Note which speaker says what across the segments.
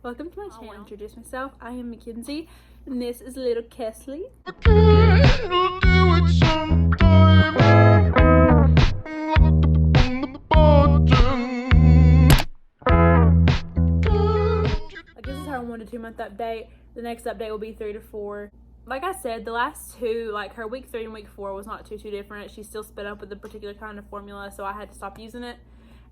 Speaker 1: Welcome to my channel. I'll introduce myself. I am Mackenzie, and this is little Kesleigh. Like, this is her 1 to 2 month update. The next update will be 3 to 4. Like I said, the last two, like her week 3 and week 4 was not too different. She still spit up with a particular kind of formula, so I had to stop using it.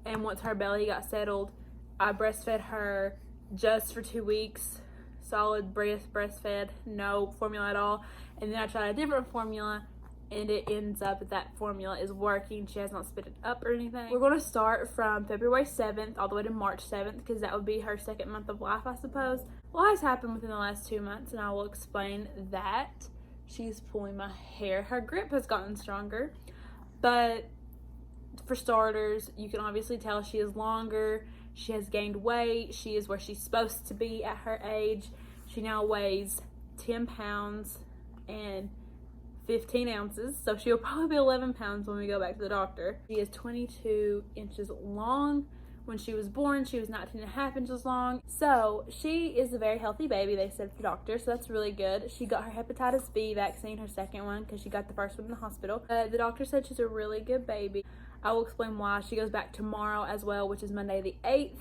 Speaker 1: And once her belly got settled, I breastfed her just for 2 weeks, solid breastfed, no formula at all. And then I tried a different formula, and it ends up that formula is working. She has not spit it up or anything. We're going to start from February 7th all the way to March 7th, because that would be her 2nd month of life, I suppose. A lot has happened within the last 2 months, and I will explain that. She's pulling my hair. Her grip has gotten stronger, but for starters, you can obviously tell she is longer. She has gained weight. She is where she's supposed to be at her age. She now weighs 10 pounds and 15 ounces. So she'll probably be 11 pounds when we go back to the doctor. She is 22 inches long. When she was born, she was 19.5 inches long. So she is a very healthy baby, they said at the doctor. So that's really good. She got her hepatitis B vaccine, her second one, because she got the first one in the hospital. The doctor said she's a really good baby. I will explain why. She goes back tomorrow as well, which is Monday the 8th.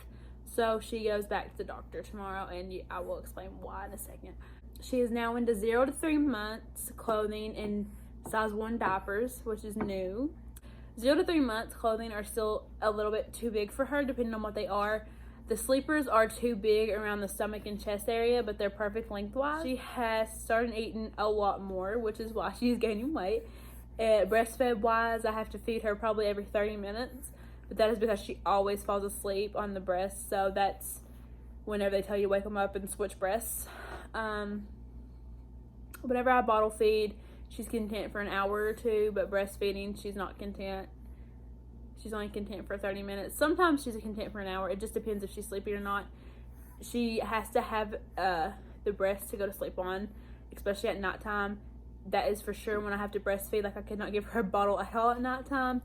Speaker 1: So she goes back to the doctor tomorrow, and I will explain why in a second. She is now into 0 to 3 months clothing in size 1 diapers, which is new. 0 to 3 months clothing are still a little bit too big for her, depending on what they are. The sleepers are too big around the stomach and chest area, but they're perfect lengthwise. She has started eating a lot more, which is why she's gaining weight. Breastfed wise, I have to feed her probably every 30 minutes, but that is because she always falls asleep on the breast. So that's whenever they tell you to wake them up and switch breasts. Whenever I bottle feed, she's content for an hour or two, but breastfeeding, she's not content. She's only content for 30 minutes. Sometimes she's content for an hour. It just depends if she's sleepy or not. She has to have the breast to go to sleep on, especially at nighttime. That is for sure when I have to breastfeed. Like, I cannot give her a bottle at all at nighttime.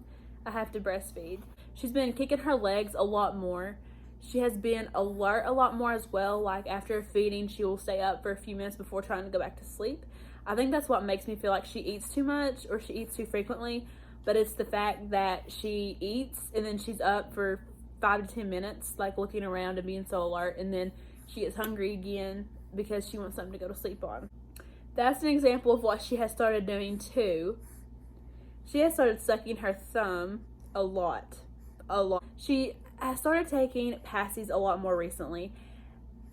Speaker 1: I have to breastfeed. She's been kicking her legs a lot more. She has been alert a lot more as well. Like, after feeding, she will stay up for a few minutes before trying to go back to sleep. I think that's what makes me feel like she eats too much or she eats too frequently. But it's the fact that she eats and then she's up for 5 to 10 minutes, like looking around and being so alert. And then she gets hungry again because she wants something to go to sleep on. That's an example of what she has started doing too. She has started sucking her thumb a lot. She has started taking passies a lot more recently.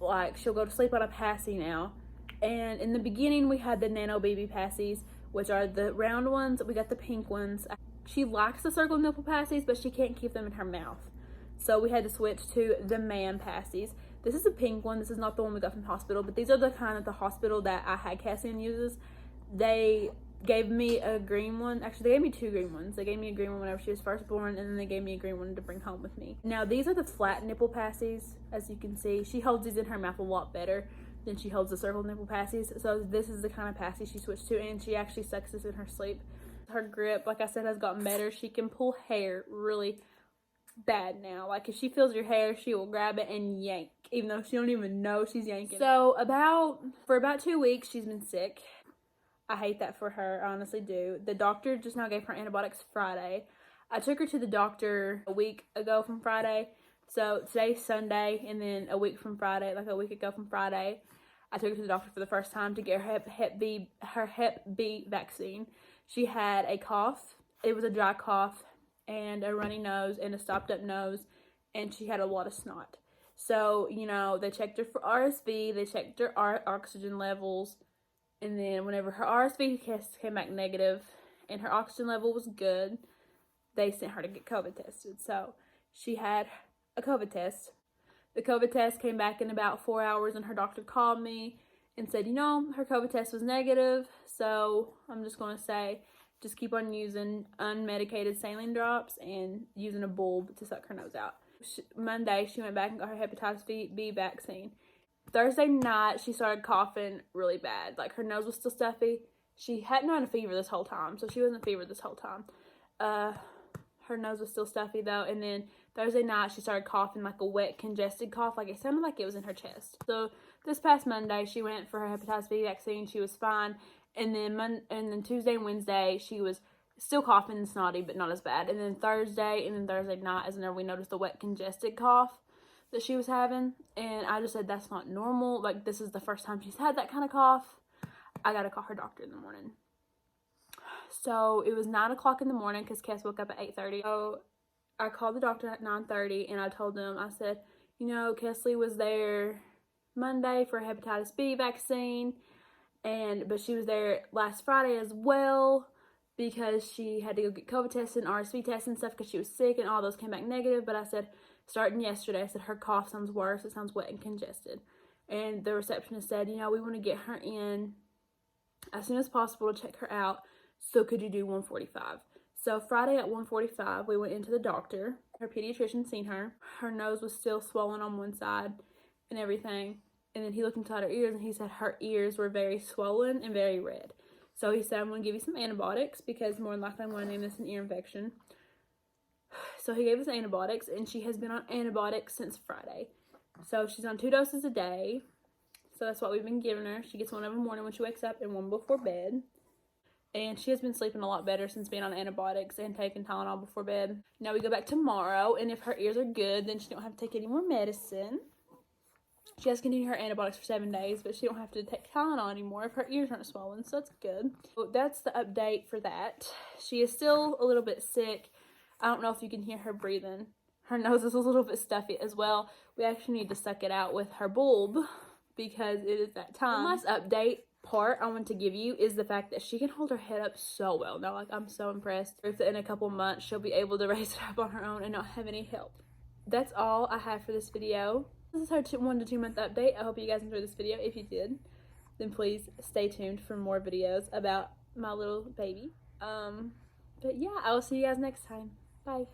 Speaker 1: Like, she'll go to sleep on a passy now. And in the beginning, we had the Nano Baby passies, which are the round ones. We got the pink ones. She likes the circle nipple passies, but she can't keep them in her mouth. So we had to switch to the man passies. This is a pink one. This is not the one we got from the hospital, but these are the kind of the hospital that I had Cassian uses. They gave me a green one. Actually, they gave me 2 green ones. They gave me a green one whenever she was first born, and then they gave me a green one to bring home with me. Now, these are the flat nipple passies, as you can see. She holds these in her mouth a lot better than she holds the circle nipple passies. So this is the kind of passy she switched to, and she actually sucks this in her sleep. Her grip, like I said, has gotten better. She can pull hair really bad now. Like, if she feels your hair, she will grab it and yank, even though she don't even know she's yanking. So for about 2 weeks, she's been sick. I hate that for her. I honestly do. The doctor just now gave her antibiotics Friday. I took her to the doctor a week ago from Friday. So today's Sunday, and then a week from Friday, like a week ago from Friday, I took her to the doctor for the first time to get her Hep B vaccine. She had a cough. It was a dry cough and a runny nose and a stopped up nose, and she had a lot of snot. So, you know, they checked her for RSV, they checked her oxygen levels, and then whenever her RSV test came back negative and her oxygen level was good, they sent her to get COVID tested. So she had a COVID test. The COVID test came back in about 4 hours, and her doctor called me and said, you know, her COVID test was negative, so I'm just going to say, just keep on using unmedicated saline drops and using a bulb to suck her nose out. Monday, she went back and got her hepatitis B vaccine. Thursday night, she started coughing really bad. Like, her nose was still stuffy. She hadn't had a fever this whole time, so she wasn't fevered this whole time. Her nose was still stuffy, though, and then Thursday night, she started coughing like a wet, congested cough. Like it sounded like it was in her chest. So this past Monday, she went for her hepatitis B vaccine. She was fine. And then Tuesday and Wednesday, she was still coughing and snotty, but not as bad. And then Thursday night is whenever we noticed the wet, congested cough that she was having. And I just said, that's not normal. Like, this is the first time she's had that kind of cough. I got to call her doctor in the morning. So it was 9 o'clock in the morning because Kes woke up at 8:30. So I called the doctor at 9:30 and I told them, I said, you know, Kesleigh was there Monday for hepatitis B vaccine, but she was there last Friday as well because she had to go get COVID tested and RSV tested and stuff because she was sick, and all those came back negative. But I said, starting yesterday, I said, her cough sounds worse. It sounds wet and congested. And the receptionist said, you know, we want to get her in as soon as possible to check her out. So could you do 1:45? So Friday at 1:45, we went into the doctor. Her pediatrician seen her. Her nose was still swollen on one side and everything. And then he looked inside her ears and he said her ears were very swollen and very red. So he said, I'm going to give you some antibiotics because more than likely I'm going to name this an ear infection. So he gave us antibiotics, and she has been on antibiotics since Friday. So she's on 2 doses a day. So that's what we've been giving her. She gets one every morning when she wakes up and one before bed. And she has been sleeping a lot better since being on antibiotics and taking Tylenol before bed. Now we go back tomorrow, and if her ears are good, then she don't have to take any more medicine. She has to continue her antibiotics for 7 days, but she don't have to take Tylenol anymore if her ears aren't swollen, so that's good. So that's the update for that. She is still a little bit sick. I don't know if you can hear her breathing. Her nose is a little bit stuffy as well. We actually need to suck it out with her bulb because it is that time. The last update part I want to give you is the fact that she can hold her head up so well now. Like, I'm so impressed. If in a couple months she'll be able to raise it up on her own and not have any help. That's all I have for this video. This is her 1 to 2 month update. I hope you guys enjoyed this video. If you did, then please stay tuned for more videos about my little baby. But yeah, I will see you guys next time. Bye.